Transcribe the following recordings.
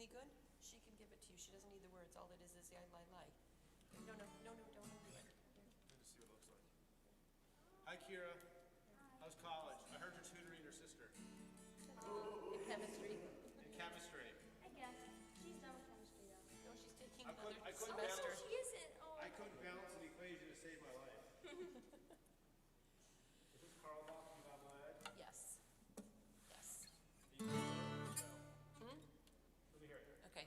Any good? She can give it to you. She doesn't need the words. All it is the I lie. No, don't do it. Good to see what it looks like. Hi, Kira. How's college? I heard you're tutoring your sister. In chemistry. In chemistry. I guess. She's done with chemistry though. No, she's taking I couldn't another semester. balance- She isn't. Oh. I couldn't balance an equation to save my life. Is this Carl walking on my head? Yes. Yes. Let me hear it. Okay.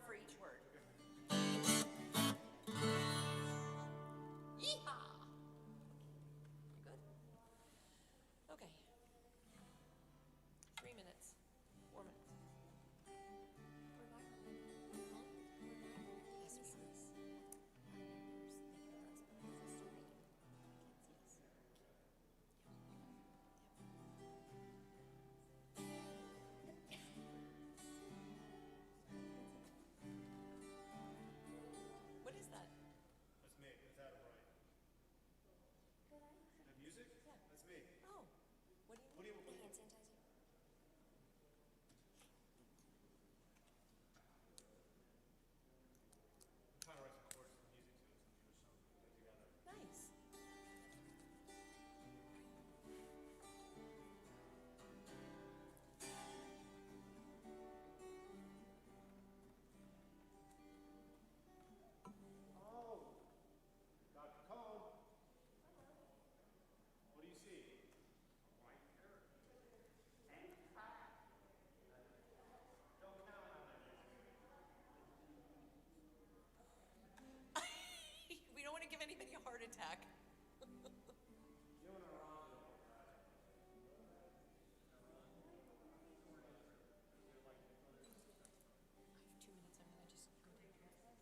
For each word. Yeehaw! You good? Okay. 3 minutes. 4 minutes. What is that? That's me. That's Adam Wright. The music? Yeah. That's me. Oh. What do you The hand sanitizer. I'm trying to write some chords for music too. Some Jewish songs we put together. Nice. Oh, Dr. Cohn. What do you see? A white parrot. And fat. Don't count on that. We don't want to give anybody a heart attack. You and I are on to it, right? I have 2 minutes. I'm going to just go take care of that.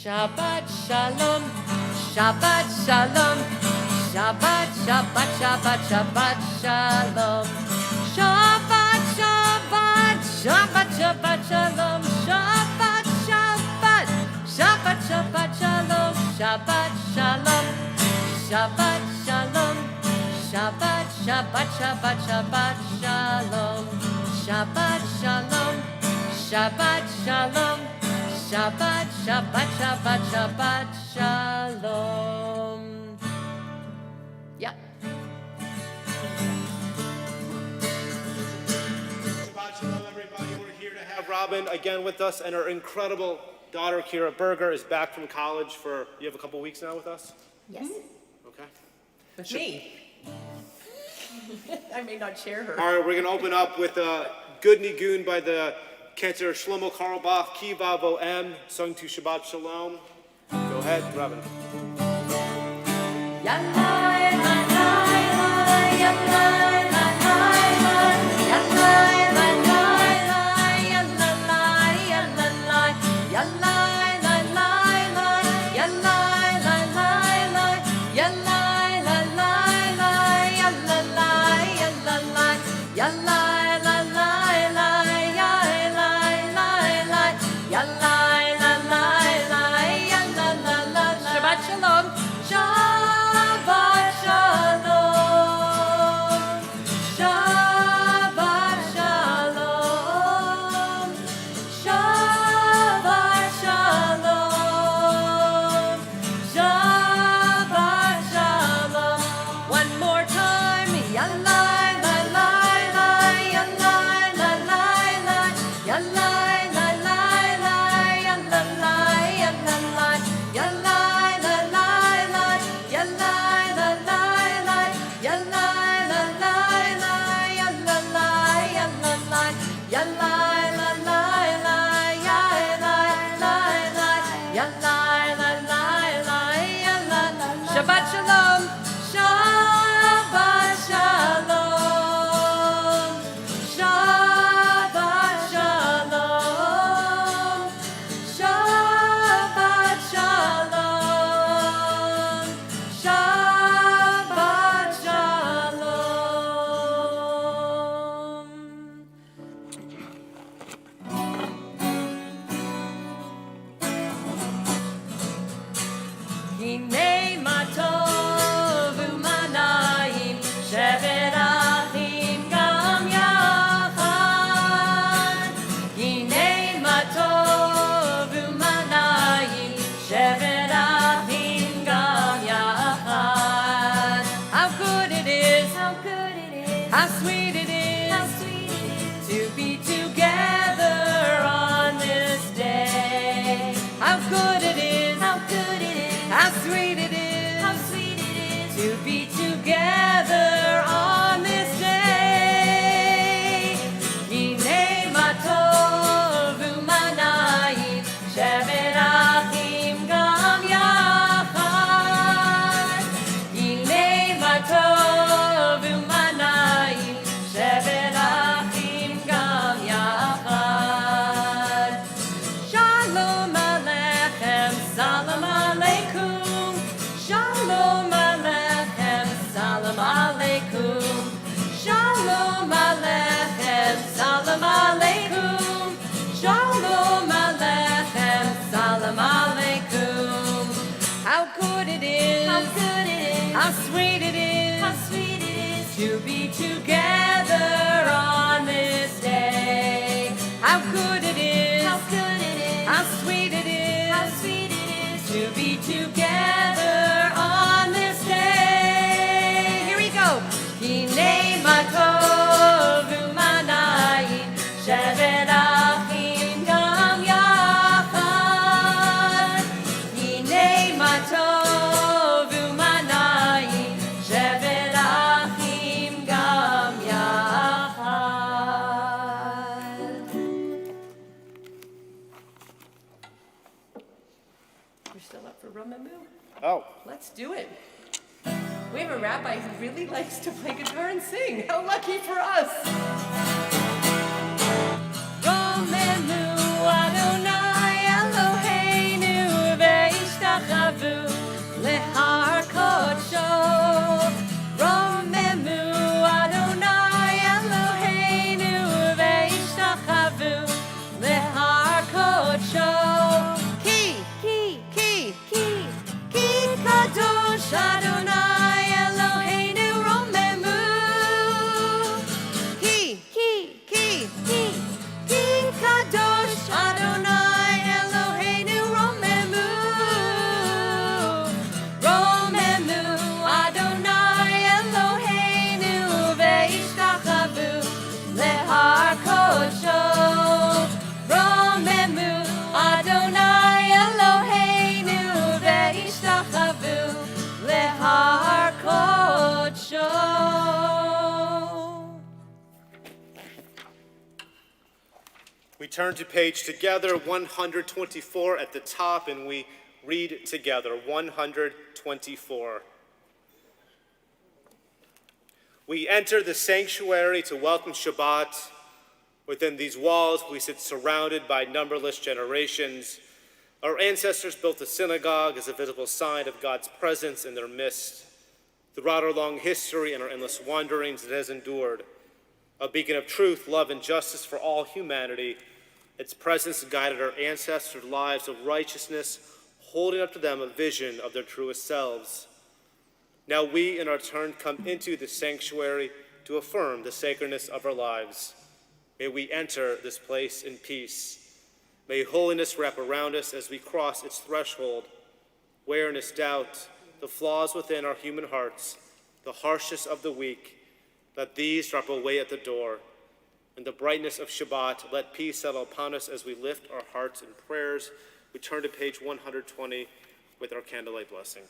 Shabbat shalom, Shabbat shalom, Shabbat, Shabbat, Shabbat, Shabbat shalom, Shabbat, Shabbat, Shabbat, Shabbat shalom, Shabbat, Shabbat, Shabbat, Shabbat shalom, Shabbat shalom, Shabbat shalom, Shabbat, Shabbat, Shabbat, Shabbat shalom, Shabbat shalom, Shabbat shalom. Shabbat, Shabbat, Shabbat, Shabbat, Shalom. Yeah. Shabbat Shalom, everybody. We're here to have Robin again with us, and her incredible daughter, Kira Berger, is back from college for, you have a couple weeks now with us? Yes. Okay. With me. I may not share her. All right, we're going to open up with Good Nigun by the Cantor Shlomo Carlebach, Ki Vavo M, sung to Shabbat Shalom. Go ahead, Robin. Shabbat shalom, Shabbat shalom, Shabbat shalom, Shabbat shalom, Shabbat shalom. Hinei matov u'manayim shevet achim gam yachad. Hinei matov u'manayim shevet achim gam yachad. How good it is, how good it is, how sweet it is, how sweet it is to be together on this day. How good it is, how good it is, how sweet it is, how sweet it is to be together on this day. Hinei matov u'manayim shevet achim gam yachad. Hinei matov u'manayim shevet achim gam yachad. Shalom Aleichem, Salam Aleikum. Shalom Aleichem, Salam Aleikum. Shalom Aleichem, Salam Aleikum. Shalom Aleichem, Salam Aleikum. How good it is, how good it is, how sweet it is, how sweet it is to be together on this day. How good it is, how good it is, how sweet it is, how sweet it is to be together on this day. Here we go. Hinei matov u'manayim shevet achim gam yachad. Hinei matov u'manayim shevet achim gam yachad. We're still up for Ramamu? Oh, Let's do it. We have a rabbi who really likes to play guitar and sing. How lucky for us. Romenu Adonai Eloheinu We turn to page together 124 at the top, and we read together 124. We enter the sanctuary to welcome Shabbat. Within these walls, we sit surrounded by numberless generations. Our ancestors built the synagogue as a visible sign of God's presence in their midst. Throughout our long history and our endless wanderings, it has endured. A beacon of truth, love, and justice for all humanity. Its presence guided our ancestors' lives of righteousness, holding up to them a vision of their truest selves. Now we, in our turn, come into the sanctuary to affirm the sacredness of our lives. May we enter this place in peace. May holiness wrap around us as we cross its threshold. Weariness, doubt, the flaws within our human hearts, the harshness of the weak, let these drop away at the door. In the brightness of Shabbat, let peace settle upon us as we lift our hearts in prayers. We turn to page 120 with our candlelight blessing.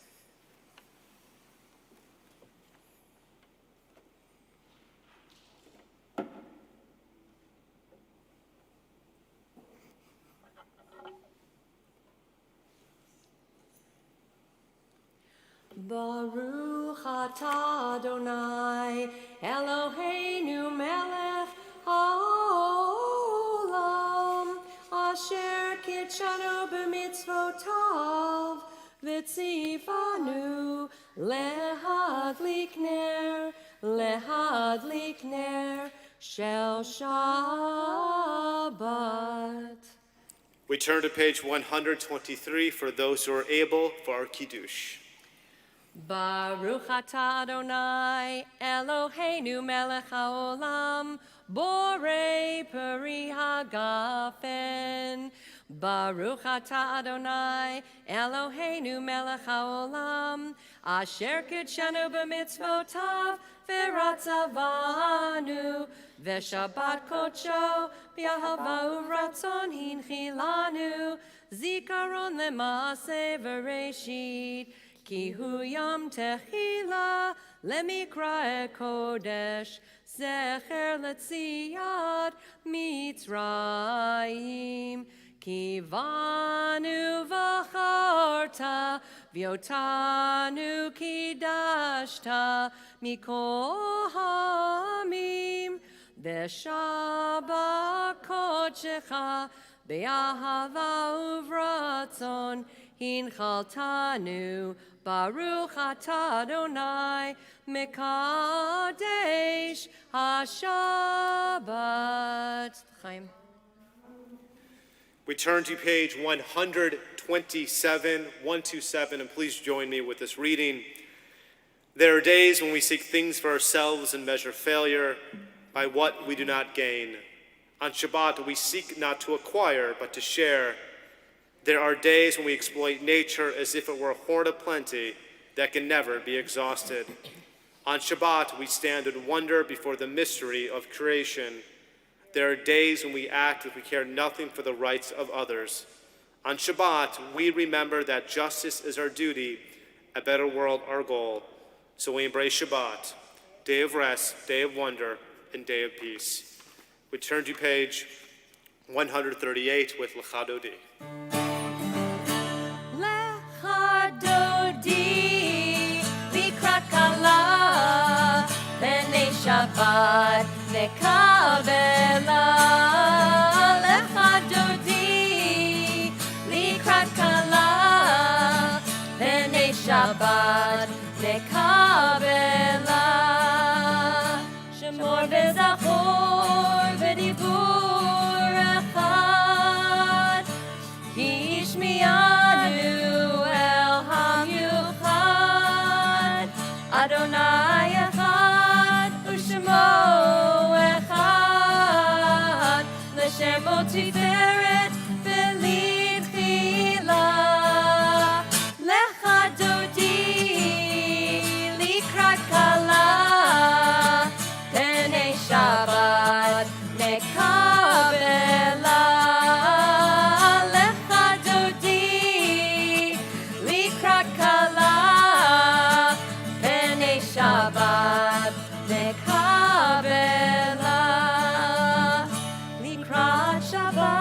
Baruch atah Adonai, Eloheinu melech haolam, asher kitshanu b'mitzvotav, v'tzivanu lehadlik ner shel Shabbat. We turn to page 123 for those who are able for our Kiddush. Baruch atah Adonai, Eloheinu melech haolam, borei peri hagafen. Baruch atah Adonai, Eloheinu melech haolam, asher kitshanu b'mitzvotav, v'ratzavanu, v'shabbat kodsho, b'ahava u'ratzon hinchilanu, zikaron lema'aseh v'reshit, Ki hu yom techila lemikra kodesh zecher letziyat Mitzrayim ki vanu v'charta v'yotanu kidashta mikol hamim b'shabbat kodshecha be'ahava uvratzon hinchaltanu Baruch atah Adonai mekadesh haShabbat. Chaim. We turn to page 127, and please join me with this reading. There are days when we seek things for ourselves and measure failure by what we do not gain. On Shabbat, we seek not to acquire, but to share. There are days when we exploit nature as if it were a hoard of plenty that can never be exhausted. On Shabbat, we stand in wonder before the mystery of creation. There are days when we act as if we care nothing for the rights of others. On Shabbat, we remember that justice is our duty, a better world our goal. So we embrace Shabbat, day of rest, day of wonder, and day of peace. We turn to page 138 with Lecha Dodi. Shabbat nekabela lecha dodi likrat kala v'nei Shabbat nekabela shemor v'zachor v'dibur echad ki yishmianu el hamyuchad Adonai echad l'shemo tiferet v'litchila lecha dodi likrat kala p'nei Shabbat nekabela lecha dodi likrat kala p'nei Shabbat nekabela likrat Shabbat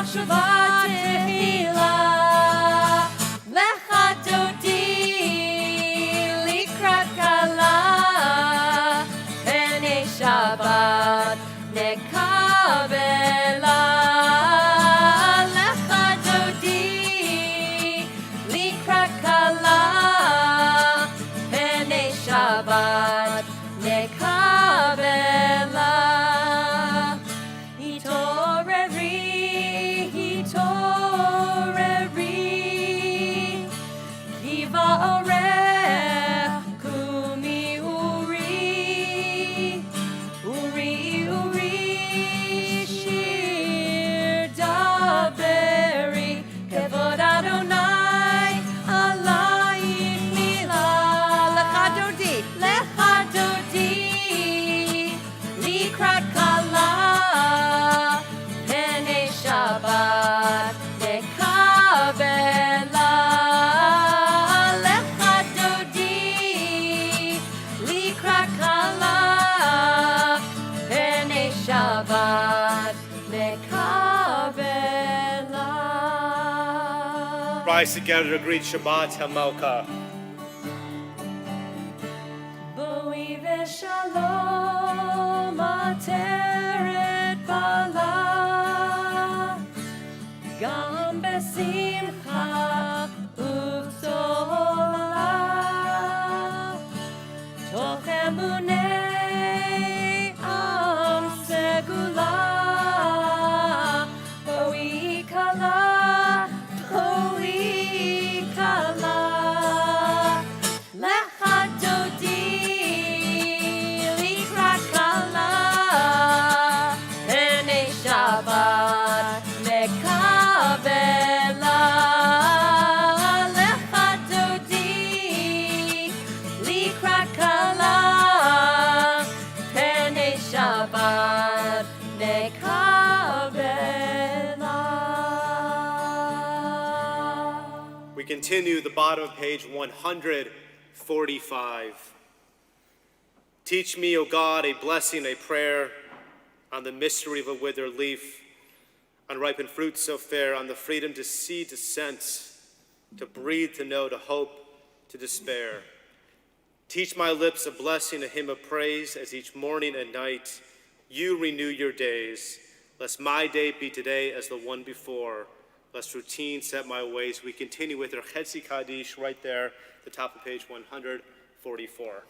Shabbat tehila lecha dodi likrat kala b'nei Shabbat nekabela lecha dodi likrat kala b'nei Shabbat nekabela. Rise together to greet Shabbat HaMelka. Boi v'shalom ateret bala gam besimcha uv'tola toch emunei am segula boi kala We continue the bottom of page 145. Teach me, O God, a blessing, a prayer on the mystery of a withered leaf, on ripened fruit so fair, on the freedom to see, to sense, to breathe, to know, to hope, to despair. Teach my lips a blessing, a hymn of praise, as each morning and night you renew your days. Lest my day be today as the one before, lest routine set my ways. We continue with our Chetzi Kaddish right there at the top of page 144.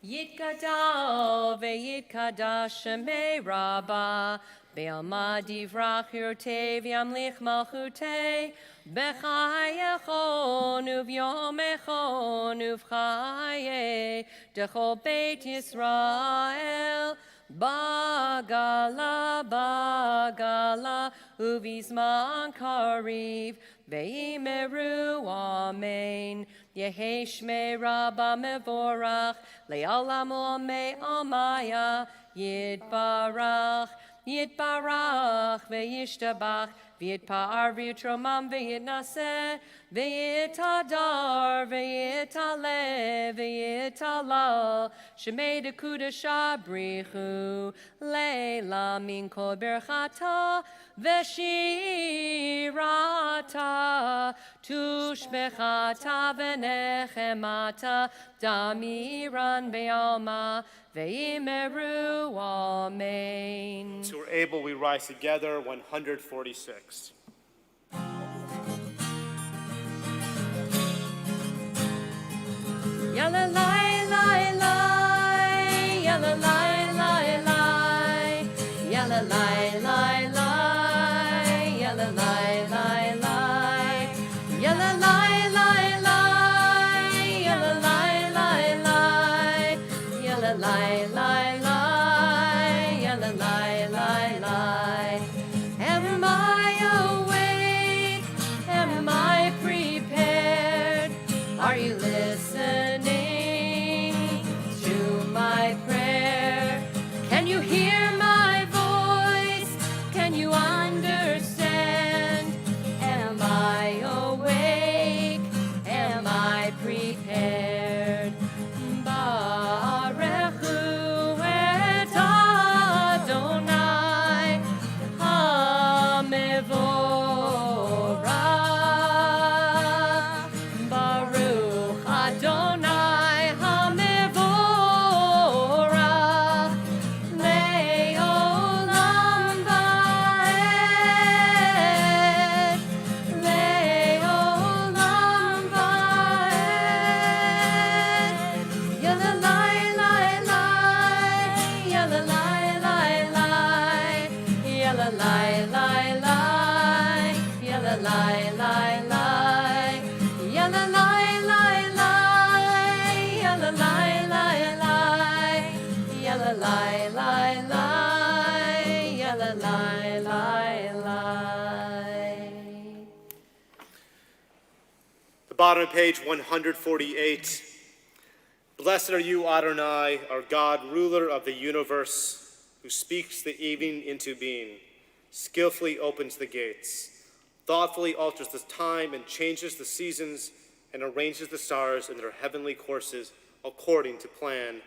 Yitgadal ve'yitkadash shemei Rabbah be'alma divrach yurtei v'yamlich malchutei b'chayechon u'v'yomechon u'v'chayei dechol Beit Yisrael Bagala, bagala, uvizman kariv, veimeru, amen. Yehi shmei rabba mevorach, le'alam olmei amaya, yitbarach, yitbarach, ve'yishtabach, v'yitpa'ar v'yitromam v'yitnaseh, v'yitadar, v'yitaleh, v'yitalal, shemei dekudasha brichu, leila min kol berchata, v'shirata, tushbechata v'nechemata, damiran be'alma, ve'imeru, amen. So we're able, we rise together, 146. Yalla lai lai lai, yalla lai lai lai, yalla lai lai lai, yalla lai lai lai, yalla lai lai lai, yalla lai lai lai, yalla lai lai lai, yalla lai lai lai. Am I awake? Am I prepared? Are you listening to my prayer? Can you hear my voice? Can you understand? Am I awake? Am I prepared? Barechu The bottom of page 148. Blessed are you, Adonai, our God, ruler of the universe, who speaks the evening into being, skillfully opens the gates, thoughtfully alters the time and changes the seasons, and arranges the stars in their heavenly courses according to plan.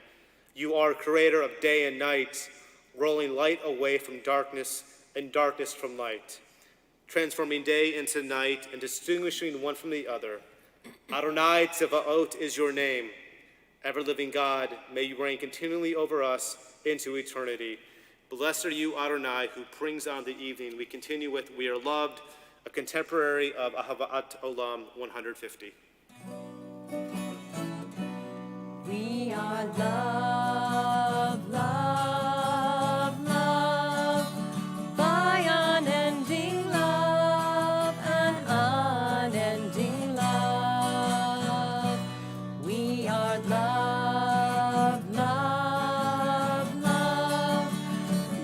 You are creator of day and night, rolling light away from darkness and darkness from light, transforming day into night and distinguishing one from the other. Adonai Tzevaot is your name. Ever-living God, may you reign continually over us into eternity. Blessed are you, Adonai, who brings on the evening. We continue with We Are Loved, a contemporary of Ahavat Olam 150. We are loved, loved, loved by unending love and unending love. We are loved, loved, loved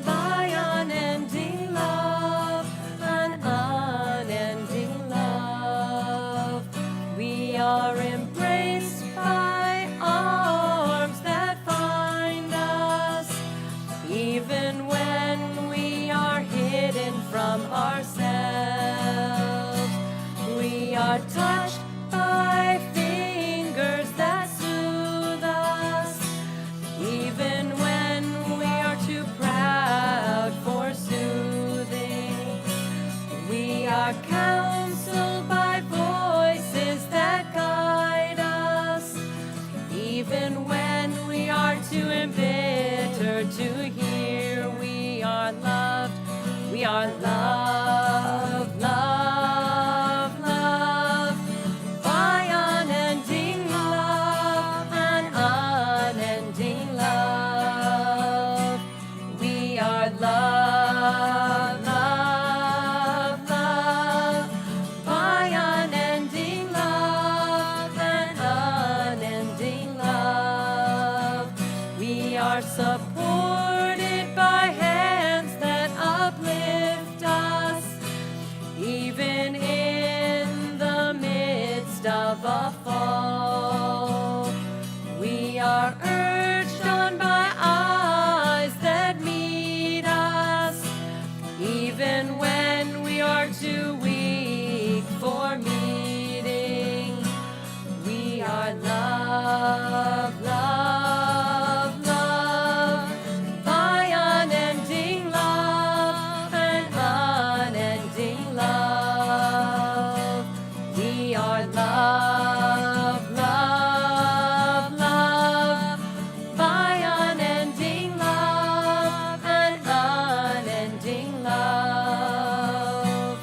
by unending love and unending love. We are embraced by arms that find us, even when we are hidden from ourselves. We are touched by fingers that soothe us, even when we are too proud for soothing. We are counseled by voices that guide us, even when we are too embittered to hear. We are loved, we are loved, loved, loved by unending love and unending love. We are loved, loved, loved by unending love and unending love. We are supported by hands that uplift us, even in the midst of a fall. We are urged on by eyes that meet us, even when we are too weak for meeting. We are loved, loved, loved by unending love and unending love. We are loved, loved, loved by unending love and unending love.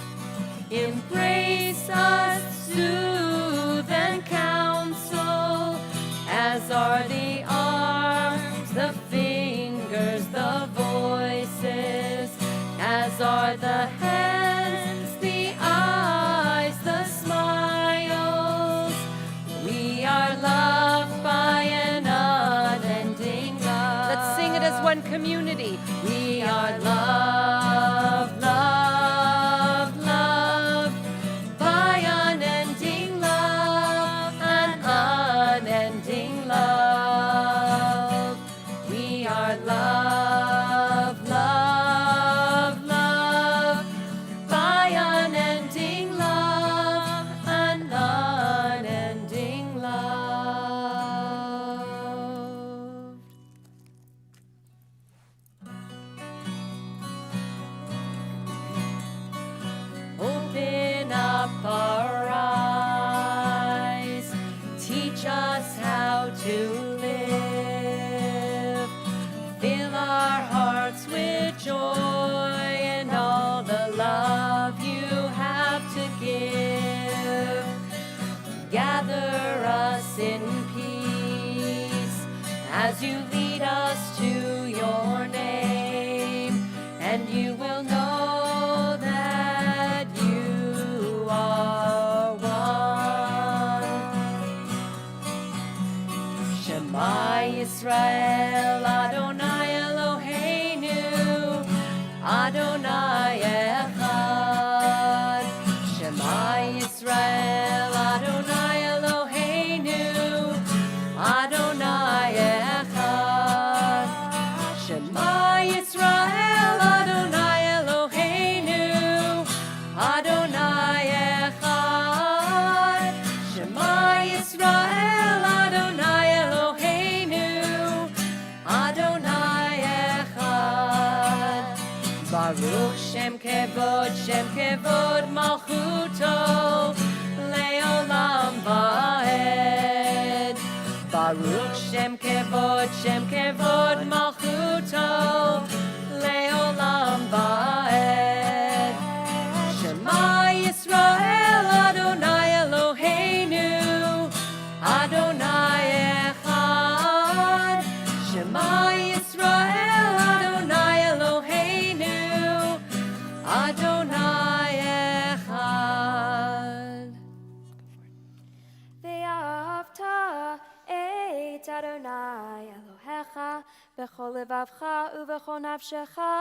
Embrace us, soothe and counsel, as are the arms, the fingers, the voices, as are the hands, the eyes, the smiles. We are loved by an unending love. Let's sing it as one community. We are loved, loved, loved by unending love and unending love. We are loved, loved, loved by unending love and unending love. Open up our eyes, teach us how to live, fill our hearts with joy and all the love you have to give. Gather us in peace as you lead us to your name, and you will know that you are one. Shema Yisrael, Adonai Eloheinu, Adonai Echad. Shema Yisrael, Adonai Baruch Shem Kevod Malchuto Leolam Vaed. Baruch Shem Kevod Malchuto Leolam Vaed. Shema Yisrael Adonai Eloheinu Adonai Echad. Shema Yisrael Adonai Eloheinu Adonai Echad. Ve'ahavta et Adonai Elohecha b'chol levavcha u'v'chol nafshecha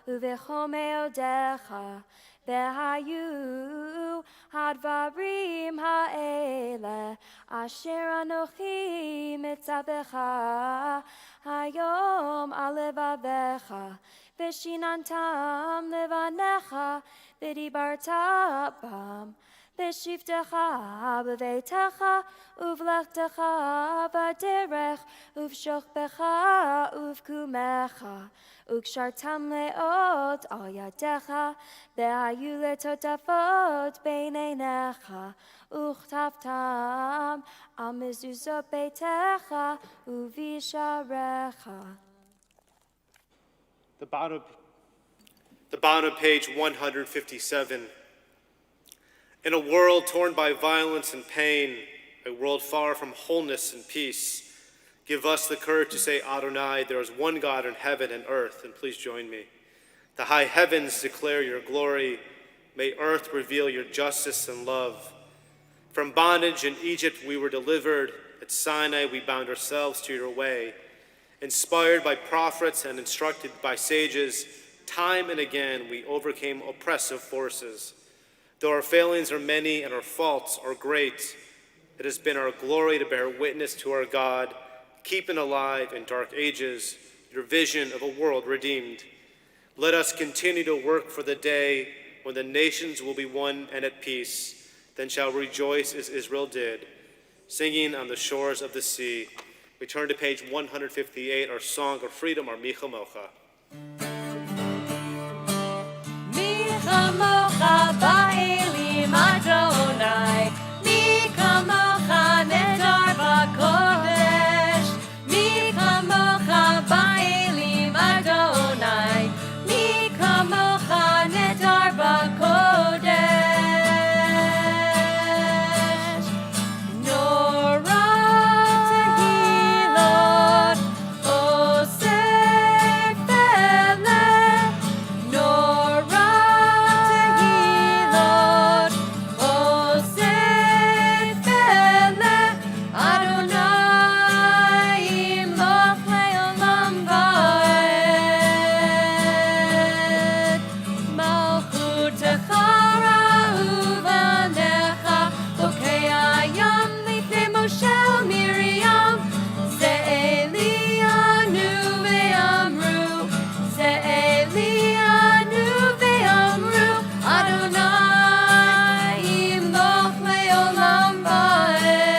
u'v'chol me'odecha v'hayu hadvarim ha'ele asher anochi mitzavecha hayom al levavecha v'shinantam levanecha v'dibarta bam B'shivtecha b'veitecha uv'lechtecha b'derech uv'shochbecha uv'kumecha u'kshartam le'ot al yadecha v'hayu letotafot b'neinecha u'chtavtam al mezuzot beitecha uv'isharecha. The bottom of page 157. In a world torn by violence and pain, a world far from wholeness and peace, give us the courage to say, Adonai, there is one God in heaven and earth, and please join me. The high heavens declare your glory. May earth reveal your justice and love. From bondage in Egypt we were delivered. At Sinai we bound ourselves to your way. Inspired by prophets and instructed by sages, time and again we overcame oppressive forces. Though our failings are many and our faults are great, it has been our glory to bear witness to our God, keeping alive in dark ages your vision of a world redeemed. Let us continue to work for the day when the nations will be one and at peace, then shall rejoice as Israel did, singing on the shores of the sea. We turn to page 158, our Song of Freedom, our Micha Mocha. Micha Mocha Ba'elim Adonai, Micha Mocha Nedar B'Kodesh, Micha Mocha Ba'elim Adonai, Micha Mocha Nedar B'Kodesh. Nora Tehilot Oseh Feleh, Nora Tehilot Oseh Feleh, Adonai Imloch Le'olam Va'ed. Malchutecha Ra'uvanecha, Bokei Hayam Lifnei Moshe Miriam, Ze'elianu ve'amru, Ze'elianu ve'amru, Adonai Imloch Le'olam Va'ed.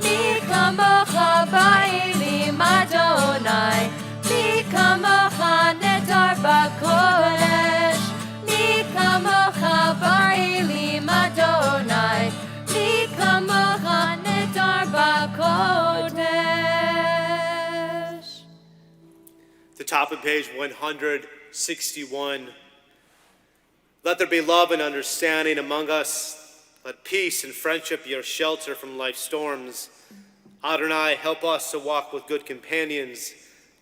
Micha Mocha Ba'elim Adonai, Micha Mocha Nedar B'Kodesh, Micha Mocha Ba'elim Adonai, Micha Mocha Nedar B'Kodesh. The top of page 161. Let there be love and understanding among us. Let peace and friendship be our shelter from life's storms. Adonai, help us to walk with good companions,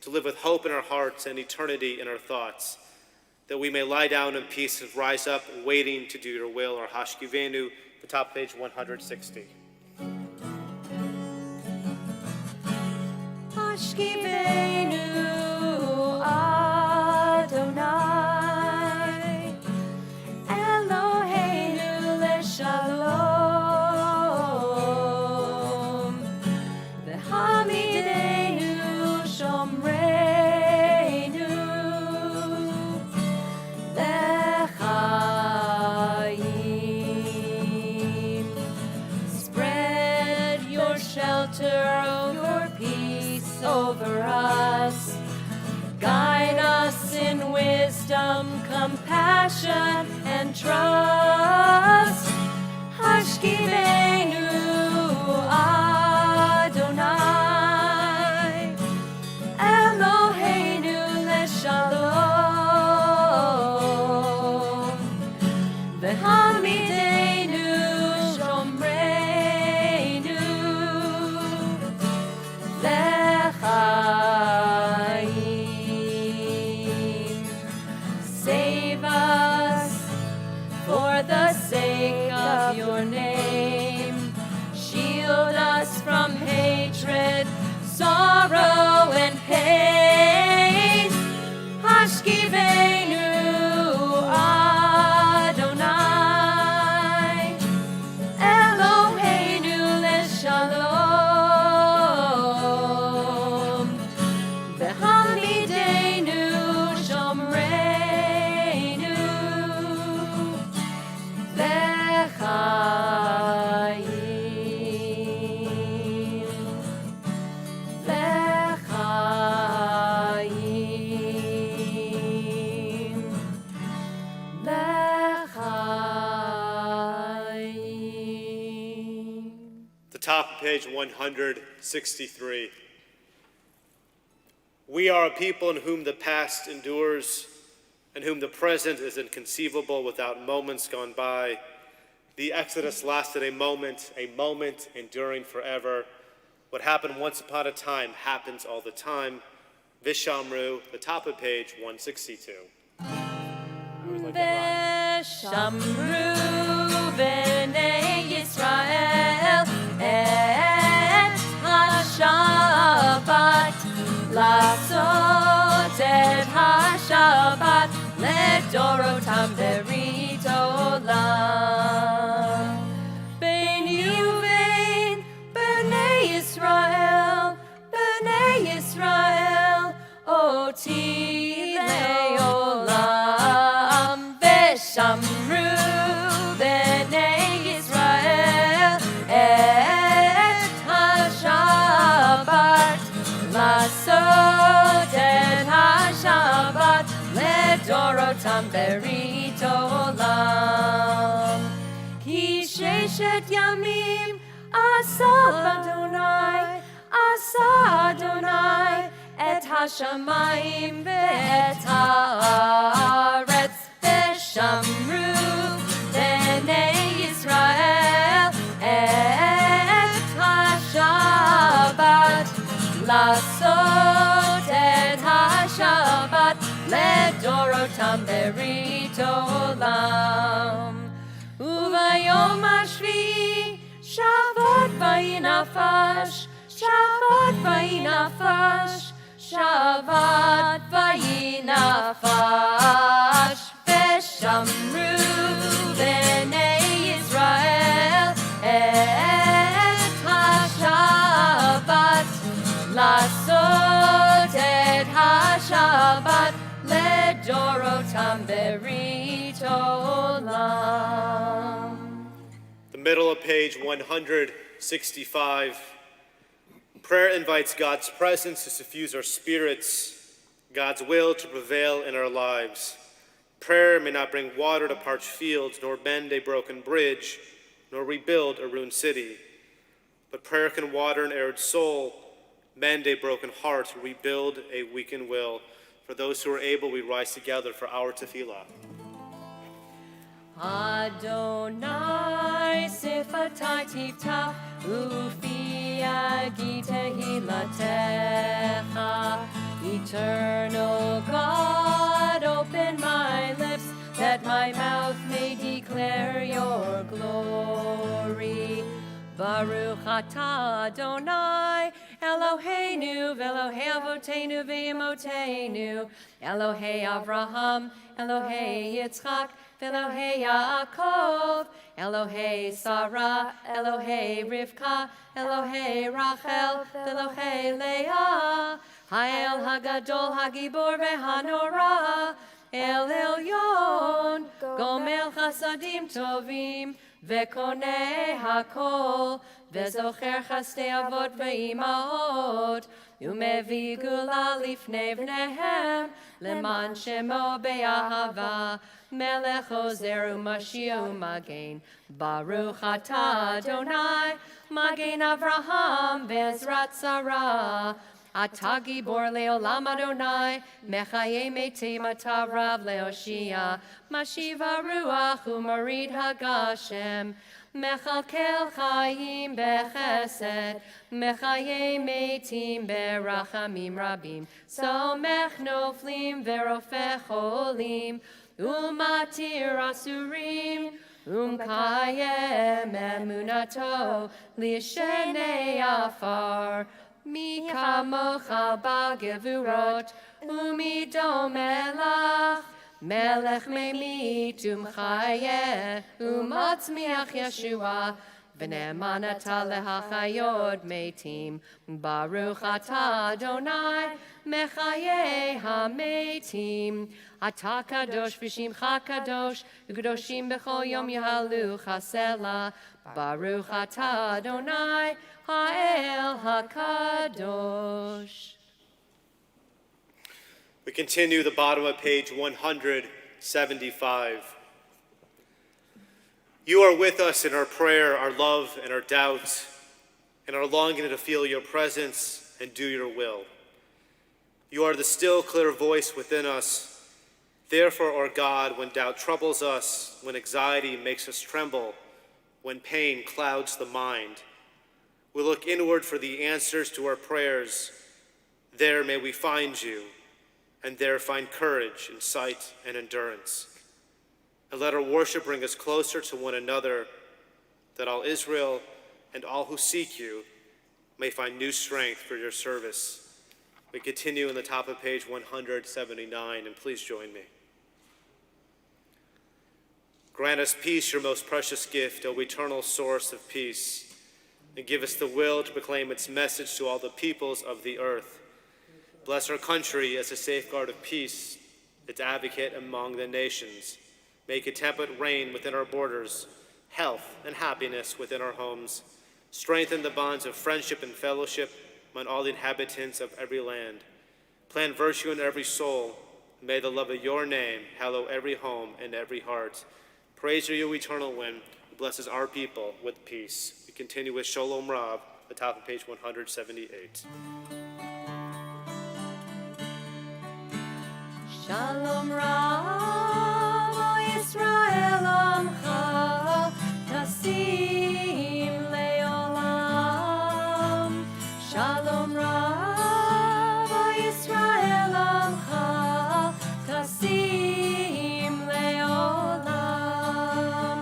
to live with hope in our hearts and eternity in our thoughts, that we may lie down in peace and rise up, waiting to do your will. Our Hashkivenu, the top page 160. Hashkivenu Adonai, Eloheinu leshalom, v'hamidenu shomreinu l'chaim. Spread your shelter, your peace over us. Guide us in wisdom, compassion, and trust. Hashkivenu Adonai, Eloheinu leshalom, v'hamidenu shomreinu lechaim. Save us for the sake of your name. Shield us from hatred, sorrow, and pain. Hashkivenu Adonai, Eloheinu leshalom, v'hamidenu shomreinu lechaim. The top of page 163. We are a people in whom the past endures, in whom the present is inconceivable without moments gone by. The Exodus lasted a moment enduring forever. What happened once upon a time happens all the time. Vishamru, the top of page 162. Veshamru b'nei Yisrael et ha-Shabbat, לעשות את השבת לדורותם ברית עולם. ביני ובין בני ישראל, אותי לעולם. ושמרו בני ישראל את השבת, לעשות את השבת לדורותם ברית עולם. כי ששת ימים עשה אדוני את השמיים ואת הארץ. ושמרו בני ישראל את השבת, לעשות את השבת לדורותם ברית עולם. וביום השביעי שבת ויהי נפש, שבת ויהי נפש, שבת ויהי נפש. ושמרו בני ישראל את השבת, לעשות את השבת לדורותם ברית עולם. The middle of page 165. Prayer invites God's presence to suffuse our spirits, God's will to prevail in our lives. Prayer may not bring water to parched fields, nor mend a broken bridge, nor rebuild a ruined city. But prayer can water an arid soul, mend a broken heart, rebuild a weakened will. For those who are able, we rise together for our tefillah. Adonai sifatai tiftach ufi agi tehilatecha. Eternal God, open my lips that my mouth may declare your glory. Baruch atah Adonai, Eloheinu, v'Elohei Avotenu v'Imotenu, Elohei Avraham, Elohei Yitzchak, v'Elohei Yaakov, Elohei Sarah, Elohei Rivka, Elohei Rachel, v'Elohei Leah, Ha'el Hagadol Hagibor v'Hanora, El Elyon, Gomel Chasadim Tovim, V'konei hakol, v'zocher chastei avot v'imaot, ומביא גאולה לפני בניהם, למען שמו באהבה. מלך עוזר ומשיע ומגן, ברוך אתה אדוני, מגן אברהם בעזרת שרה. אתה גיבור לעולם אדוני, מחיי מתים אתה רב להושיע, משיב הרוח ומוריד הגשם, מכלכל חיים בחסד, מחיי מתים ברחמים רבים, סומך נופלים ורופא חולים, ומתיר אסורים, ומקיים אמונתו לשני עפר. מי כמוך בגבורות, ומי דומה לך? מלך ממית ומחיה, ומצמיח ישועה, ונאמן אתה להחיות מתים. ברוך אתה אדוני, מחיי המתים. אתה קדוש ושמך קדוש, וקדושים בכל יום יהלוך הסלע. ברוך אתה אדוני, האל הקדוש. We continue the bottom of page 175. You are with us in our prayer, our love, and our doubt, and our longing to feel your presence and do your will. You are the still, clear voice within us. Therefore, our God, when doubt troubles us, when anxiety makes us tremble, when pain clouds the mind, we look inward for the answers to our prayers. There may we find you, and there find courage, insight, and endurance. And let our worship bring us closer to one another, that all Israel and all who seek you may find new strength for your service. We continue in the top of page 179, and please join me. Grant us peace, your most precious gift, O eternal source of peace, and give us the will to proclaim its message to all the peoples of the earth. Bless our country as a safeguard of peace, its advocate among the nations. Make a temperate reign within our borders, health and happiness within our homes. Strengthen the bonds of friendship and fellowship among all the inhabitants of every land. Plant virtue in every soul. May the love of your name hallow every home and every heart. Praise you, eternal one, who blesses our people with peace. We continue with Shalom Rav, the top of page 178. Shalom Rav, O Yisrael Amcha, Tasim Leolam. Shalom Rav, O Yisrael Amcha, Tasim Leolam.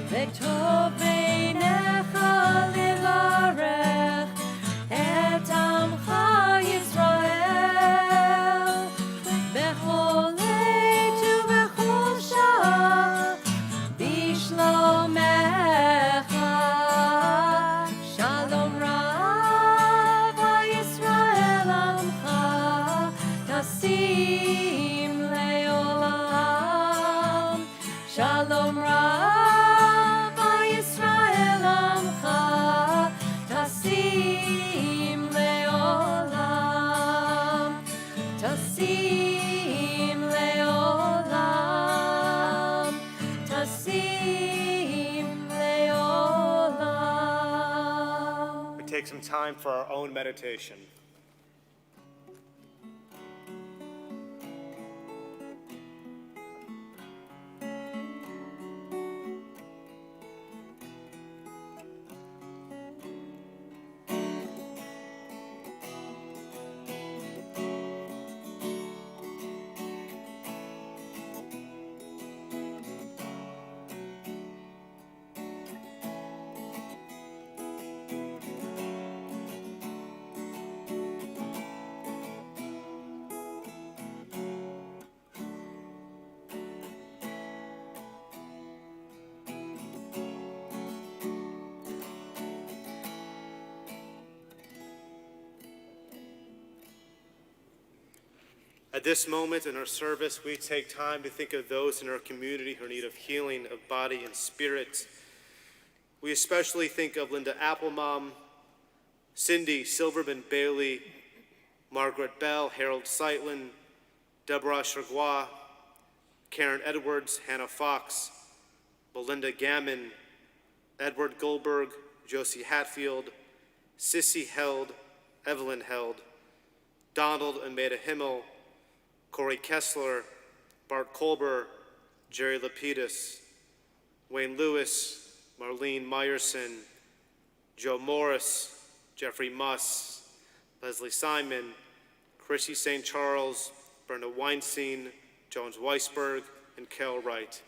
V'tov beinecha levarech et Amcha Yisrael. Shalom Rav, Yisrael Amcha, Tasim Leolam, Tasim Leolam, Tasim Leolam. We take some time for our own meditation. At this moment in our service, we take time to think of those in our community who are in need of healing of body and spirit. We especially think of Linda Applebaum, Cindy Silverman Bailey, Margaret Bell, Harold Seitlin, Deborah Chargois, Karen Edwards, Hannah Fox, Belinda Gammon, Edward Goldberg, Josie Hatfield, Sissy Held, Evelyn Held, Donald and Maida Himmel, Corey Kessler, Bart Kolber, Jerry Lapidus, Wayne Lewis, Marlene Meyerson, Joe Morris, Jeffrey Muss, Leslie Simon, Chrissy St. Charles, Brenda Weinstein, Jones Weisberg, and Carol Wright.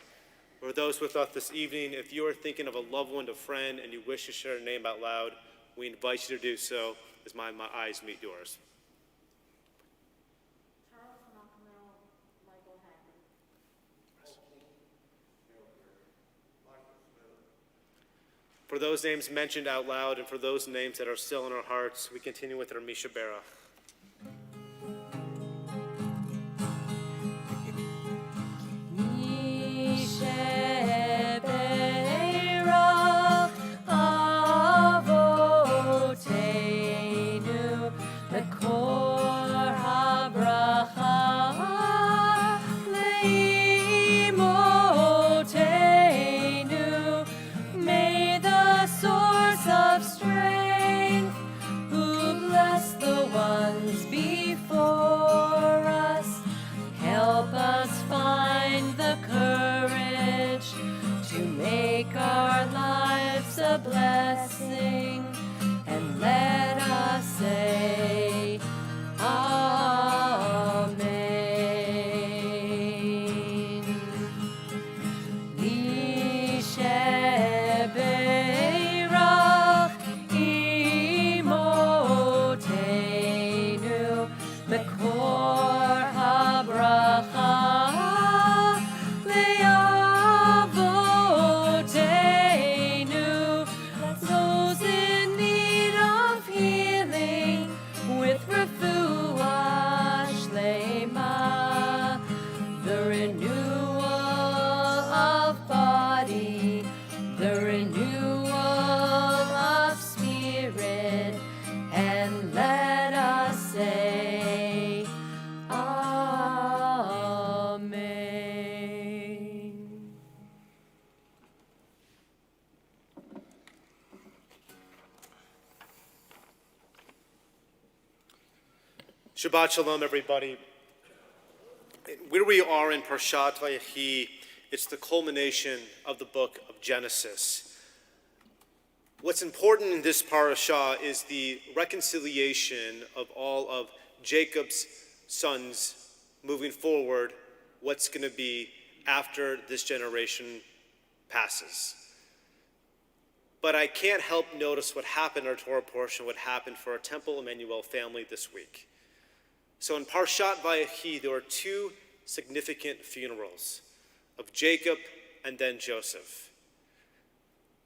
For those with us this evening, if you are thinking of a loved one, a friend, and you wish to share a name out loud, we invite you to do so as my eyes meet yours. Charles Knockamel, Michael Hackman. For those names mentioned out loud and for those names that are still in our hearts, we continue with our Misha Berach. Our lives a blessing, and let us say Amen. Nisheberach imotenu mekor habracha. Shabbat Shalom, everybody. Where we are in Parshat Vayechi, it's the culmination of the book of Genesis. What's important in this parasha is the reconciliation of all of Jacob's sons moving forward, what's going to be after this generation passes. But I can't help notice what happened in our Torah portion, what happened for our Temple Emanu-El family this week. So in Parshat Vayechi, there were two significant funerals of Jacob and then Joseph.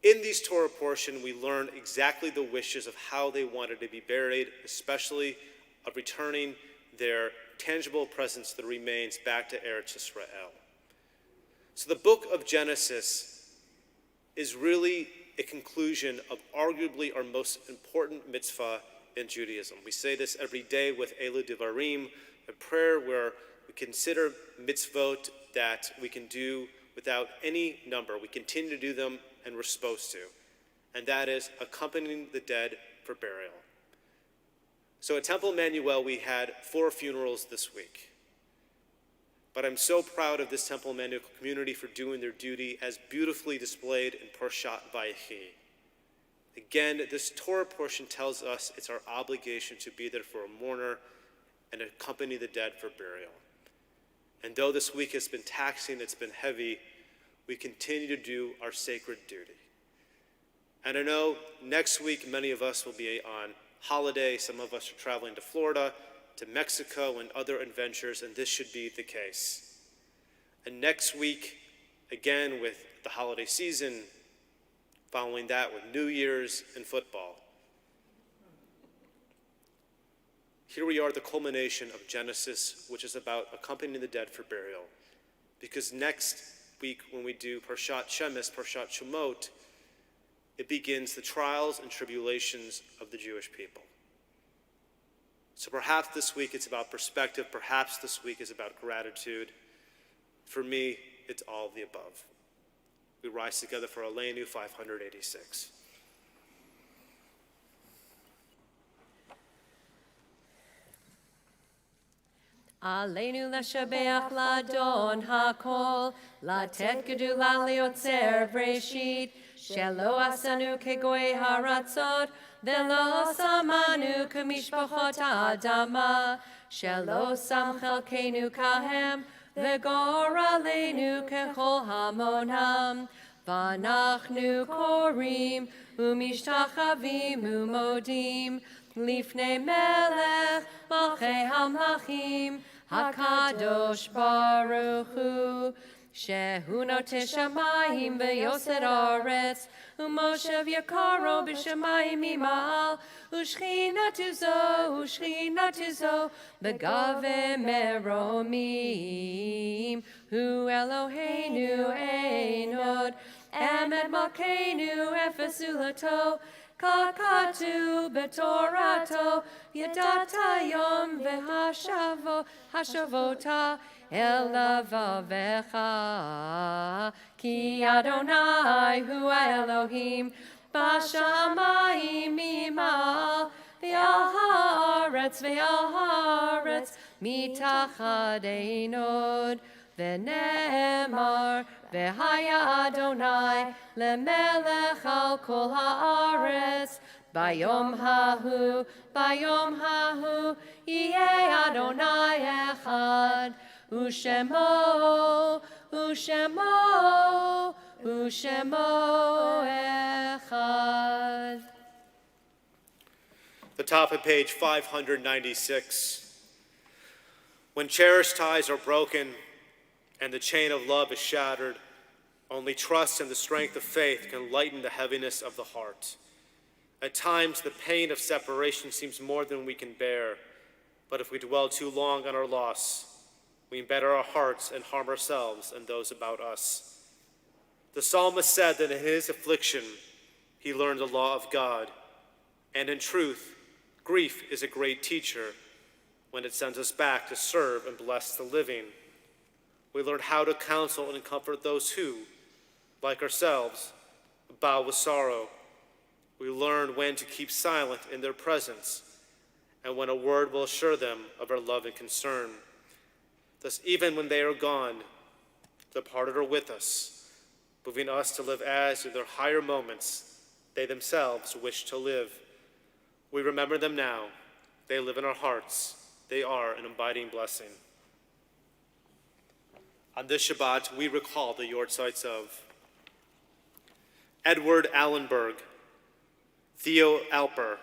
In these Torah portion, we learn exactly the wishes of how they wanted to be buried, especially of returning their tangible presence, the remains, back to Eretz Yisrael. So the book of Genesis is really a conclusion of arguably our most important mitzvah in Judaism. We say this every day with Elu Devarim, a prayer where we consider mitzvot that we can do without any number. We continue to do them, and we're supposed to. And that is accompanying the dead for burial. So at Temple Emanu-El, we had 4 funerals this week. But I'm so proud of this Temple Emanu-El community for doing their duty as beautifully displayed in Parshat Vayechi. Again, this Torah portion tells us it's our obligation to be there for a mourner and accompany the dead for burial. And though this week has been taxing, it's been heavy, we continue to do our sacred duty. And I know next week many of us will be on holiday. Some of us are traveling to Florida, to Mexico, and other adventures, and this should be the case. And next week, again with the holiday season, following that with New Year's and football. Here we are at the culmination of Genesis, which is about accompanying the dead for burial. Because next week when we do Parshat Shemes, Parshat Shemot, it begins the trials and tribulations of the Jewish people. So perhaps this week it's about perspective. Perhaps this week is about gratitude. For me, it's all of the above. We rise together for Aleinu 586. Aleinu leshabeach ladon hakol, latet gedula leotzer breshit, shelo asanu kegoy haratzot, velo samanu kamishpachot adama, shelo sam chelkenu kahem, vegor aleinu kechol hamonam, vanachnu korim, umishtachavim umodim, lifnei melech, malchei hamlachim, Hakadosh Baruch Hu, Shehu noteh shamayim v'yoser aretz, u'moshev yakaro b'shamayim imal, u'shchinatu zo, begave meromim, Hu Eloheinu einod, emet malkeinu efesulato, Kakatu betorato, yadata yom hashavota elavavecha. Ki Adonai hu Elohim, bashamayim imal, ve'al haaretz, mitachad einod, ve'nemar, V'haya Adonai lemelech al kol haaretz, bayom hahu, yeh Adonai echad, u'shemo echad. The top of page 596. When cherished ties are broken, and the chain of love is shattered, only trust and the strength of faith can lighten the heaviness of the heart. At times, the pain of separation seems more than we can bear, but if we dwell too long on our loss, we embitter our hearts and harm ourselves and those about us. The psalmist said that in his affliction, he learned the law of God, and in truth, grief is a great teacher when it sends us back to serve and bless the living. We learn how to counsel and comfort those who, like ourselves, bow with sorrow. We learn when to keep silent in their presence and when a word will assure them of our love and concern. Thus, even when they are gone, the departed are with us, moving us to live as, in their higher moments, they themselves wish to live. We remember them now. They live in our hearts. They are an abiding blessing. On this Shabbat, we recall the yortzites of Edward Allenberg, Theo Alper,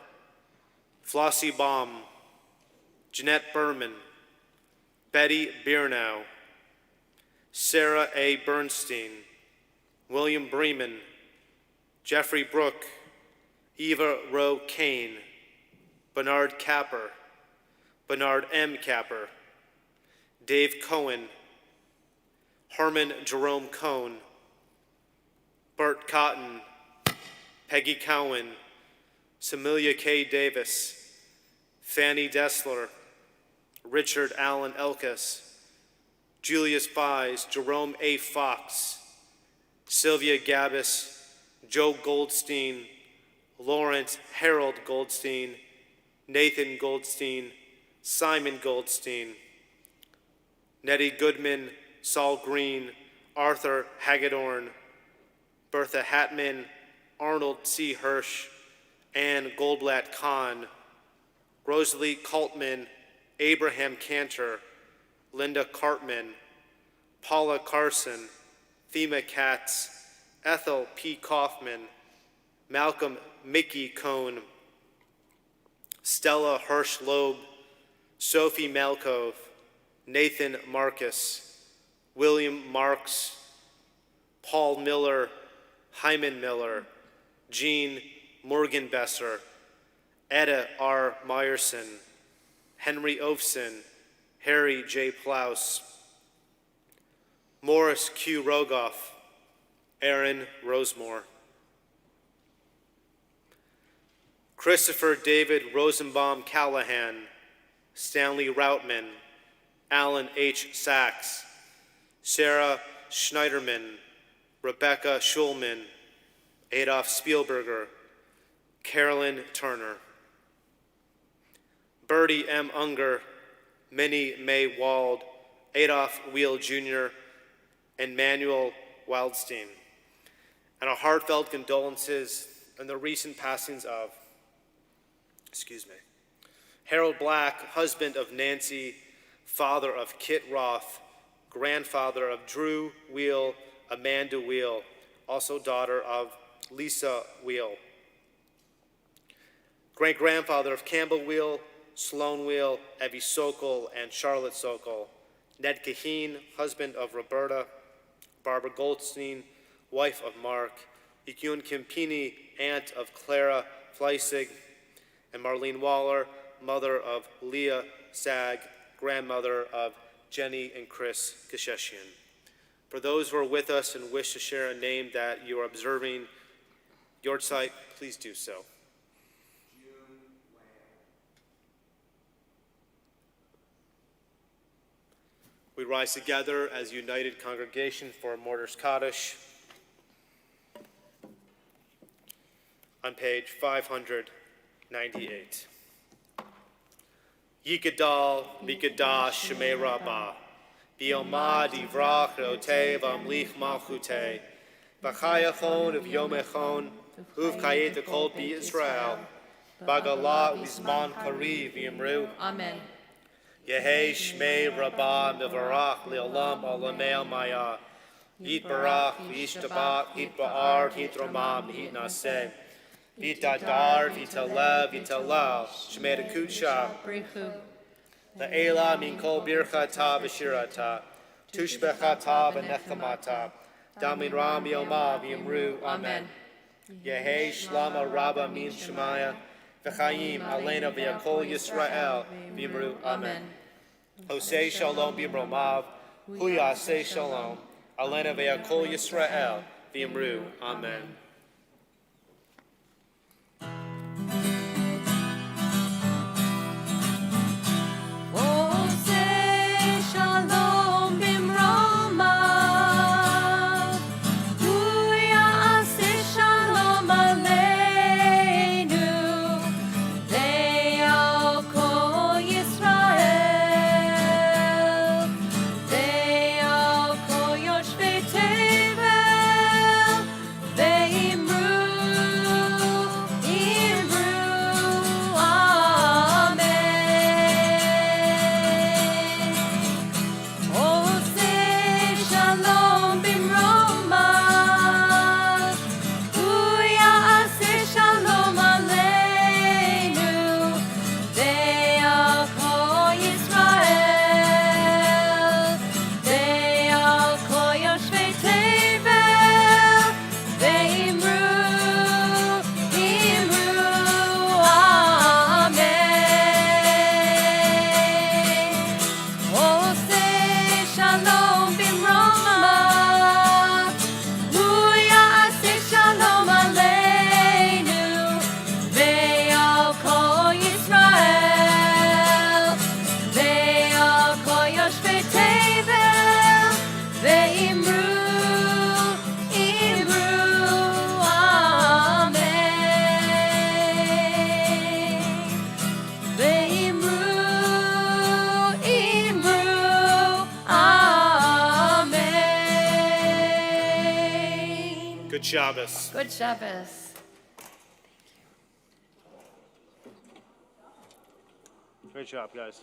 Flossie Baum, Jeanette Berman, Betty Birnau, Sarah A. Bernstein, William Bremen, Jeffrey Brook, Eva Rowe Kane, Bernard Capper, Bernard M. Capper, Dave Cohen, Herman Jerome Cohn, Bert Cotton, Peggy Cowan, Samilia K. Davis, Fanny Dessler, Richard Allen Elkes, Julius Fies, Jerome A. Fox, Sylvia Gabbis, Joe Goldstein, Lawrence Harold Goldstein, Nathan Goldstein, Simon Goldstein, Nettie Goodman, Saul Green, Arthur Hagedorn, Bertha Hatman, Arnold C. Hirsch, Ann Goldblatt Kahn, Rosalie Kaltman, Abraham Cantor, Linda Cartman, Paula Carson, Thema Katz, Ethel P. Kaufman, Malcolm Mickey Cohn, Stella Hirsch Loeb, Sophie Malkov, Nathan Marcus, William Marks, Paul Miller, Hyman Miller, Jean Morgenbesser, Etta R. Meyerson, Henry Ofson, Harry J. Plouse, Morris Q. Rogoff, Aaron Rosemore, Christopher David Rosenbaum Callahan, Stanley Routman, Alan H. Sachs, Sarah Schneiderman, Rebecca Schulman, Adolf Spielberger, Carolyn Turner, Bertie M. Unger, Minnie Mae Wald, Adolf Weil Jr., and Manuel Wildstein. And our heartfelt condolences in the recent passings of, Harold Black, husband of Nancy, father of Kit Roth, grandfather of Drew Weil, Amanda Weil, also daughter of Lisa Weil. Great-grandfather of Campbell Weil, Sloan Weil, Evie Sokol, and Charlotte Sokol. Ned Kaheen, husband of Roberta. Barbara Goldstein, wife of Mark. Ikun Kimpini, aunt of Clara Fleissig. And Marlene Waller, mother of Leah Sag, grandmother of Jenny and Chris Kasheshian. For those who are with us and wish to share a name that you are observing your site, please do so. We rise together as a united congregation for Martyrs Kaddish on page 598. Yikadal, Mikadash, Shemei Rabbah, Biomad, Ivrach, Rote, Vamlich, Malchute, Bachayachon of Yomechon, Uv Kayet, Kol Bi Israel, Bagalah, Lizman, Kari, Vimru. Amen. Yehei Shmei Rabbah Mivarach Leolam Olamei Maya Yit Barach Yishtabach Yit Ba'ar Yit Ramam Yit Naseh Yit Adar Yit Alev Yit Alal Shmei Kudsha Brichu. La'ela Min Kol Birchata V'Shirata Tushbechata V'Nechamata Damin Ram Yomah V'Yimru. Amen. Yehei Shlama Rabba Min Shemaya V'Chaim Alena V'Yakol Yisrael V'Yimru. Amen. Hosei Shalom B'Romav Hu Yaseh Shalom Alena V'Yakol Yisrael V'Yimru. Amen. Good Shabbos. Good Shabbos. Great job, guys.